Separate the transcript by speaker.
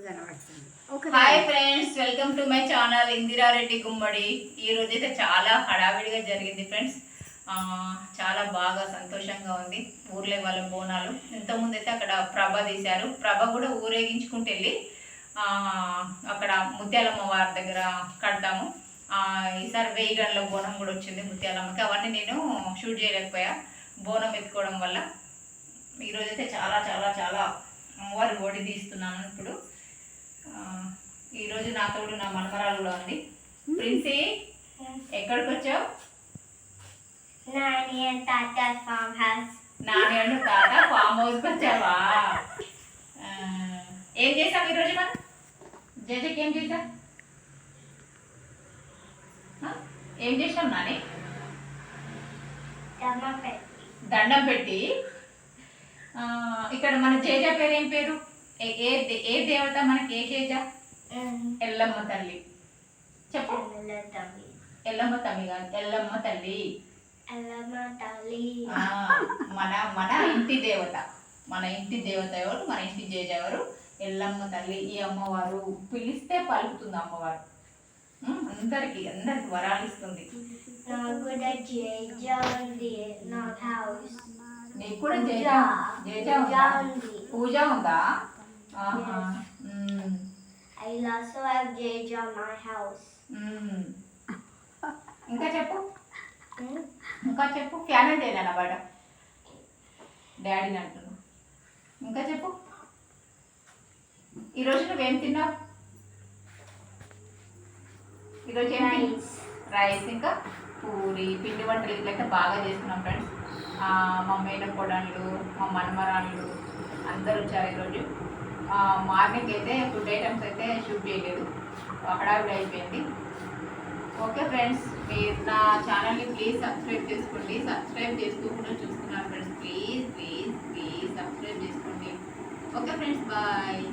Speaker 1: Hi friends, welcome to my channel Indira Reddy గుమ్మడి. ఈ రోజు అయితే చాలా హడావిడిగా జరిగింది ఫ్రెండ్స్. చాలా బాగా సంతోషంగా ఉంది. ఊర్లే వాళ్ళ బోనాలు ఇంతకుముందు అయితే అక్కడ ప్రభ తీశారు. ప్రభ కూడా ఊరేగించుకుంటూ వెళ్ళి అక్కడ ముత్యాలమ్మ వారి దగ్గర కడతాము. ఈసారి 1000 గంటల బోనం కూడా వచ్చింది ముత్యాలమ్మకి. అవన్నీ నేను షూట్ చేయలేకపోయా బోనం ఎత్తుకోవడం వల్ల. ఈరోజు అయితే చాలా చాలా చాలా అమ్మవారి ఓడి తీస్తున్నాను. ఇప్పుడు ఈరోజు నా తోడు నా మనమరాలు కూడా ఉంది. ప్రిన్సీ, ఎక్కడికి వచ్చావు?
Speaker 2: నాని అండ్ తాత ఫామ్ హౌస్.
Speaker 1: నాని అండ్ తాత ఫామ్ హౌస్కి వచ్చావా? ఏం చేసావు ఈరోజు? మనం జడ్జికి ఏం చేసా? ఏం చేసాం నాని? దండం పెట్టి. ఇక్కడ మన జేజ పేరు ఏం పేరు? ఏ దేవత మనకి? ఏ జేజ? ఎల్లమ్మ తల్లి. చెప్పు. ఎల్లమ్మ తల్లి కాదు, ఎల్లమ్మ తల్లి. మన మన ఇంటి దేవత. మన ఇంటి దేవత ఎవరు? మన ఇంటి జేజ ఎవరు? ఎల్లమ్మ తల్లి. ఈ అమ్మవారు పిలిస్తే పలుకుతుంది అమ్మవారు. అందరికి వరాలు ఇస్తుంది. నీకు కూడా జేజ పూజ ఉందా?
Speaker 2: I also have Jeja on my house.
Speaker 1: ఇంకా చెప్పు. ఇంకా చెప్పు. ఫ్యాన్ అంటే బయట డాడీని అంటున్నావు. ఇంకా చెప్పు. ఈరోజు నువ్వేం తిన్నావు? ఈరోజు ఏం? రైస్ ఇంకా పూరి, పిండి వంటలు ఇట్లయితే బాగా చేస్తున్నాం ఫ్రెండ్స్. మా మేన కోడళ్ళు, మా మనమరాళ్ళు అందరూ వచ్చారు ఈరోజు. మార్నింగ్ అయితే ఫుడ్ ఐటమ్స్ అయితే షూట్ చేయలేదు, హడావిడి అయిపోయింది. ఓకే ఫ్రెండ్స్, మీరు నా ఛానల్ని ప్లీజ్ సబ్స్క్రైబ్ చేసుకోండి. సబ్స్క్రైబ్ చేస్తూ కూడా చూస్తున్నారు friends. Please please please subscribe చేసుకోండి. Okay friends, bye.